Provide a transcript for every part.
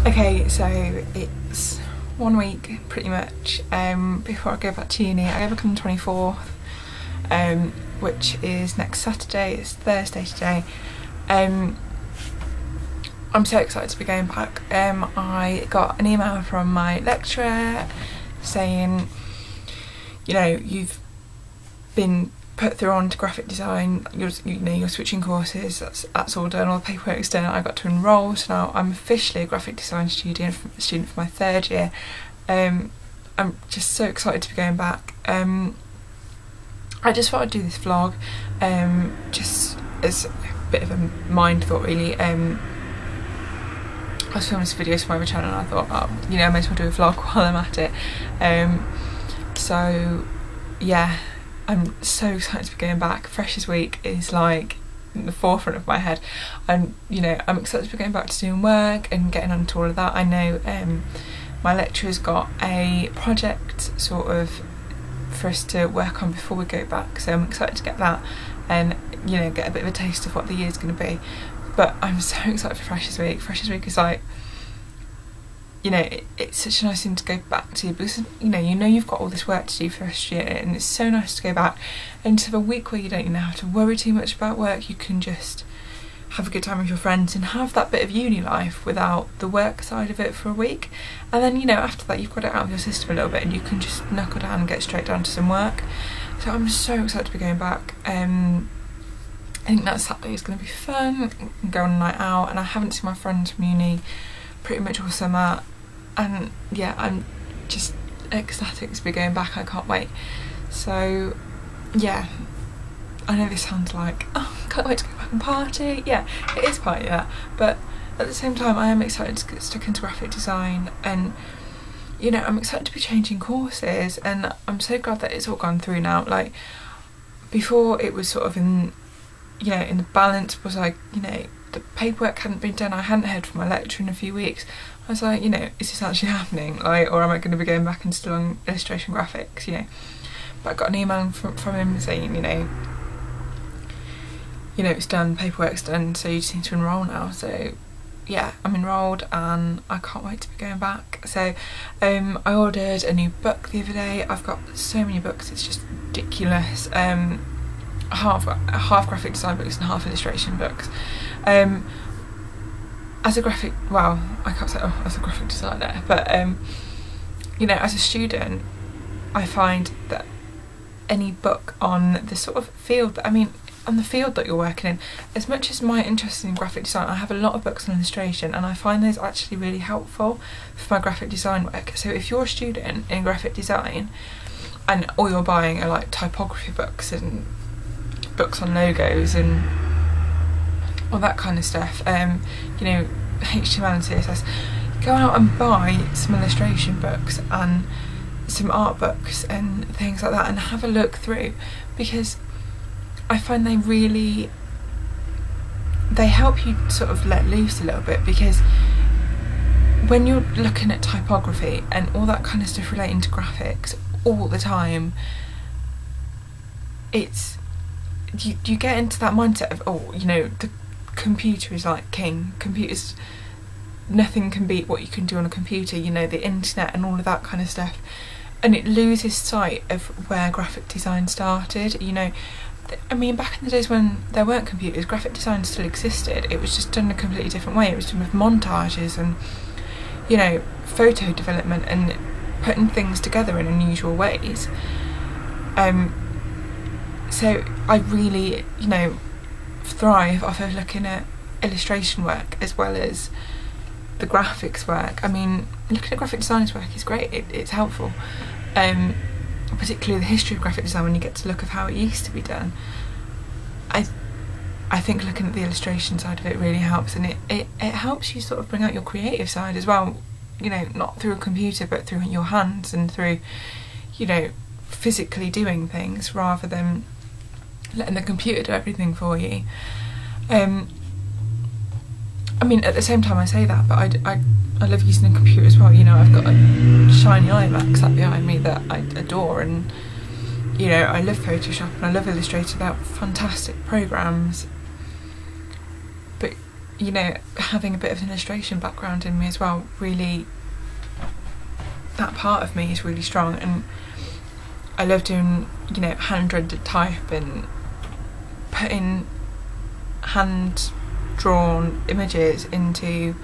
Okay, so it's 1 week pretty much before I go back to uni. I go back on the 24th, which is next Saturday. It's Thursday today. I'm so excited to be going back. I got an email from my lecturer saying, you know, you've been put through on to graphic design, you're switching courses, that's all done, all the paperwork's done. I got to enrol, so now I'm officially a graphic design student for my 3rd year. I'm just so excited to be going back. I just thought I'd do this vlog, just as a bit of a mind thought really. I was filming some videos for my other channel and I thought, oh, you know, I may as well do a vlog while I'm at it. So yeah, I'm so excited to be going back. Freshers Week is like in the forefront of my head. I'm excited to be going back to doing work and getting onto all of that. I know my lecturer's got a project sort of for us to work on before we go back, so I'm excited to get that and, you know, get a bit of a taste of what the year's going to be. But I'm so excited for Freshers Week. Freshers Week is like, you know, it's such a nice thing to go back to, because you know you've got all this work to do first year, and it's so nice to go back and just have a week where you don't have to worry too much about work. You can just have a good time with your friends and have that bit of uni life without the work side of it for a week, and then, you know, after that you've got it out of your system a little bit and you can just knuckle down and get straight down to some work. So I'm so excited to be going back. I think that Saturday is going to be fun. Go on a night out, and I haven't seen my friends from uni pretty much all summer, and yeah, I'm just ecstatic to be going back. I can't wait. So yeah, I know this sounds like, oh, can't wait to go back and party. Yeah, it is party, that, but at the same time I am excited to get stuck into graphic design, and you know, I'm excited to be changing courses, and I'm so glad that it's all gone through now. Like before, it was sort of in the balance was like, you know, the paperwork hadn't been done, I hadn't heard from my lecturer in a few weeks. I was like, you know, is this actually happening? Like, or am I going to be going back and still on illustration graphics, you know? But I got an email from him saying, you know, it's done, paperwork's done, so you just need to enrol now. So yeah, I'm enrolled and I can't wait to be going back. So I ordered a new book the other day. I've got so many books, it's just ridiculous. Half graphic design books and half illustration books. As a graphic, well, I can't say as a graphic designer, but you know, as a student, I find that any book on the sort of field that, on the field that you're working in, as much as my interest in graphic design, I have a lot of books on illustration, and I find those actually really helpful for my graphic design work. So if you're a student in graphic design and all you're buying are like typography books and books on logos and all that kind of stuff, you know, HTML and CSS, go out and buy some illustration books and some art books and things like that, and have a look through, because I find they help you sort of let loose a little bit, because when you're looking at typography and all that kind of stuff relating to graphics all the time, it's you get into that mindset of, oh, you know, the computer is like king. Computers, nothing can beat what you can do on a computer, you know, the internet and all of that kind of stuff, and it loses sight of where graphic design started. You know, back in the days when there weren't computers, graphic design still existed. It was just done a completely different way. It was done with montages and, you know, photo development and putting things together in unusual ways. So I really, you know, thrive off of looking at illustration work as well as the graphics work. Looking at graphic designers' work is great. It's helpful, particularly the history of graphic design, when you get to look at how it used to be done. I think looking at the illustration side of it really helps, and it helps you sort of bring out your creative side as well. You know, not through a computer, but through your hands and through, you know, physically doing things rather than letting the computer do everything for you. At the same time I say that, but I love using a computer as well. You know, I've got a shiny iMac sat behind me that I adore, and you know, I love Photoshop and I love Illustrator. They're fantastic programs, but you know, having a bit of an illustration background in me as well, really, that part of me is really strong, and I love doing, you know, hand-rendered type and putting hand-drawn images into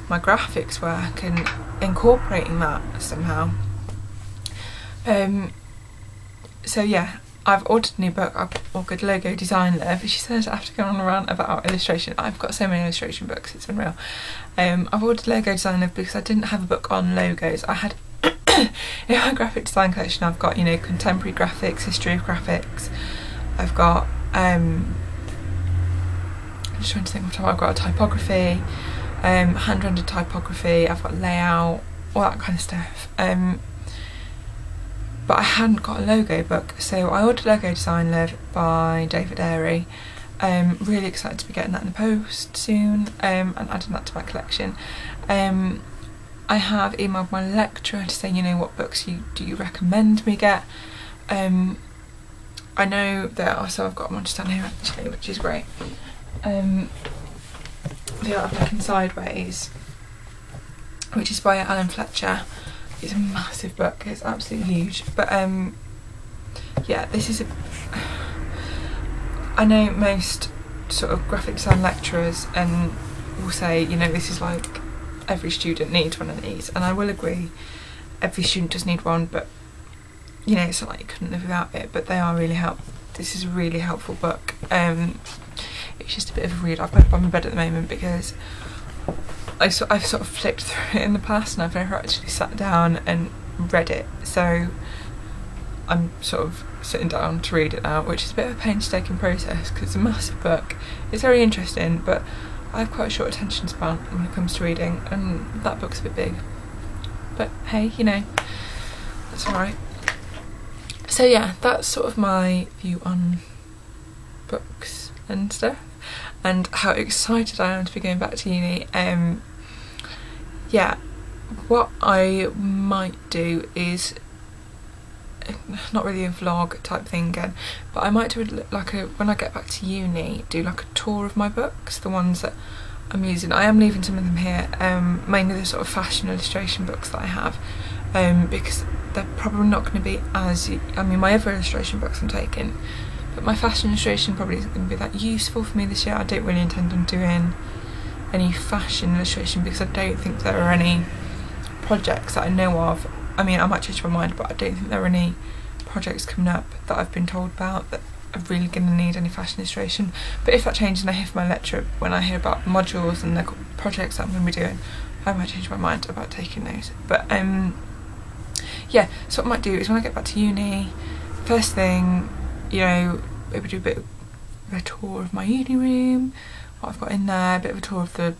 my graphics work and incorporating that somehow. So yeah, I've ordered a new book. I've ordered Logo Design Love. She says I have to go on a rant about illustration. I've got so many illustration books, it's unreal. I've ordered Logo Design Love because I didn't have a book on logos. I had in my graphic design collection, I've got, you know, contemporary graphics, history of graphics. I've got I'm just trying to think what time. I've got a typography, hand-rendered typography. I've got layout, all that kind of stuff. But I hadn't got a logo book, so I ordered Logo Design Love by David Airy. Really excited to be getting that in the post soon, and adding that to my collection. I have emailed my lecturer to say, you know, what books do you recommend me get. I know that also I've got one just down here actually, which is great. The Art of Looking Sideways, which is by Alan Fletcher. It's a massive book, it's absolutely huge, but yeah, this is I know most sort of graphic design lecturers and will say, you know, this is like every student needs one of these, and I will agree, every student does need one, but you know, it's not like you couldn't live without it, but they are really helpful. This is a really helpful book. It's just a bit of a read. I've got it by my bed at the moment because I've sort of flicked through it in the past and I've never actually sat down and read it, so I'm sort of sitting down to read it now, which is a bit of a painstaking process because it's a massive book. It's very interesting, but I have quite a short attention span when it comes to reading, and that book's a bit big. But hey, you know, that's alright. So yeah, that's sort of my view on books and stuff, and how excited I am to be going back to uni. Yeah, what I might do is not really a vlog type thing again, but I might do like when I get back to uni, do like a tour of my books, the ones that I'm using. I am leaving some of them here, mainly the sort of fashion illustration books that I have, because they're probably not going to be as, I mean, my other illustration books I'm taking, but my fashion illustration probably isn't going to be that useful for me this year. I don't really intend on doing any fashion illustration because I don't think there are any projects that I know of. I mean, I might change my mind, but I don't think there are any projects coming up that I've been told about that are really going to need any fashion illustration. But if that changes and I hear from my lecturer, when I hear about modules and the projects that I'm going to be doing, I might change my mind about taking those. But yeah, so what I might do is when I get back to uni, first thing, you know, maybe do a bit of a tour of my uni room, what I've got in there, a bit of a tour of the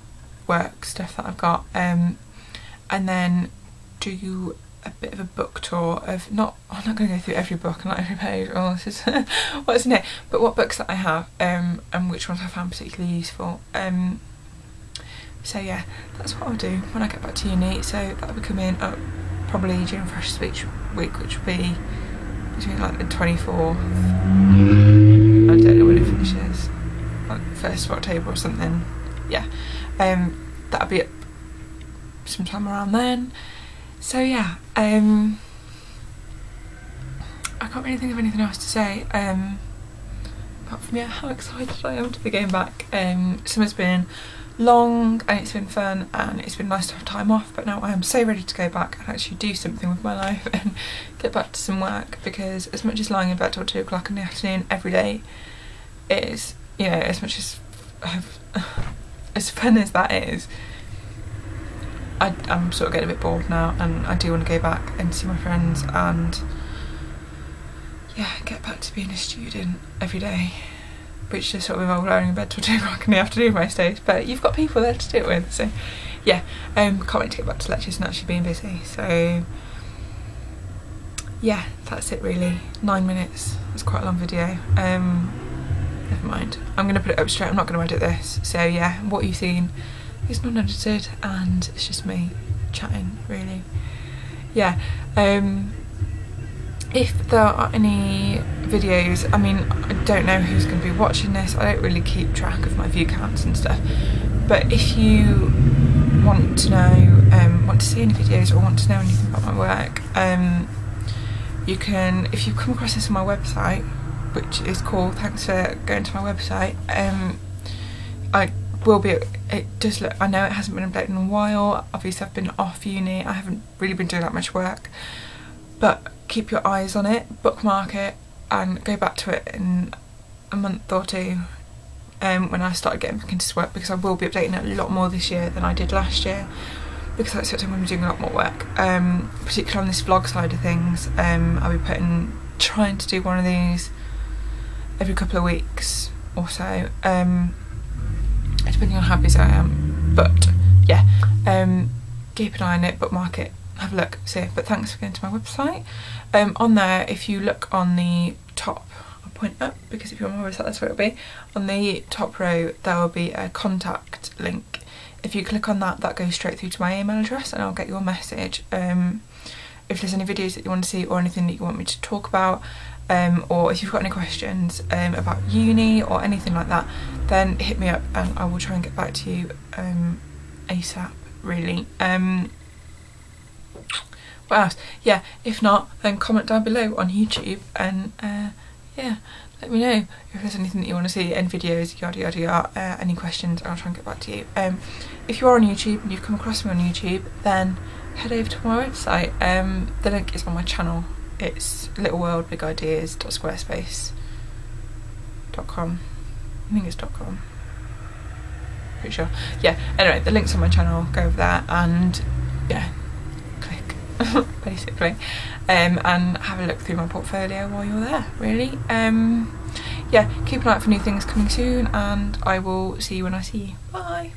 work stuff that I've got, and then do a bit of a book tour of, I'm not going to go through every book and like every page, oh this is what's in it, but what books that I have, and which ones I found particularly useful. So yeah, that's what I'll do when I get back to uni. So that'll be coming up probably during Freshers Week, which will be between like the 24th, I don't know when it finishes, like 1st of October or something. Yeah, that'll be up sometime around then. So yeah, I can't really think of anything else to say, apart from, yeah, how excited I am to be going back. Summer's been long and it's been fun and it's been nice to have time off, but now I am so ready to go back and actually do something with my life and get back to some work, because as much as lying in bed till 2 o'clock in the afternoon every day is, you know, as much as as fun as that is, I'm sort of getting a bit bored now, and I do want to go back and see my friends and yeah, get back to being a student every day, which just sort of involves lying in bed till 2 o'clock in the afternoon most days, but you've got people there to do it with. So yeah, can't wait to get back to lectures and actually being busy. So yeah, that's it really. 9 minutes, it's quite a long video. Never mind, I'm going to put it up straight, I'm not going to edit this. So yeah, what you've seen is not edited and it's just me chatting really. Yeah, if there are any videos, I mean, I don't know who's going to be watching this, I don't really keep track of my view counts and stuff, But if you want to know, want to see any videos or want to know anything about my work, you can, if you come across this on my website, which is cool, thanks for going to my website, I will be, it does look, I know it hasn't been updated in a while, obviously I've been off uni, I haven't really been doing that much work, but keep your eyes on it, bookmark it, and go back to it in a month or two, when I started getting back into work, because I will be updating it a lot more this year than I did last year, because that's the time I'm doing a lot more work, particularly on this vlog side of things. I'll be trying to do one of these every couple of weeks or so, depending on how busy I am, but yeah, keep an eye on it, bookmark it, have a look, see it. But thanks for going to my website. On there, if you look on the top, I'll point up because if you're on my website that's where it'll be, on the top row there will be a contact link. If you click on that, that goes straight through to my email address and I'll get your message. If there's any videos that you want to see or anything that you want me to talk about, or if you've got any questions about uni or anything like that, then hit me up and I will try and get back to you ASAP, really. What else? Yeah, if not, then comment down below on YouTube and yeah, let me know if there's anything that you want to see, any videos, yada yada yada, any questions, and I'll try and get back to you. If you are on YouTube and you've come across me on YouTube, then head over to my website. The link is on my channel. It's littleworldbigideas.squarespace.com. I think it's .com. Pretty sure. Yeah, anyway, the link's on my channel, go over there and yeah, click basically, and have a look through my portfolio while you're there, really. Yeah, keep an eye out for new things coming soon and I will see you when I see you. Bye!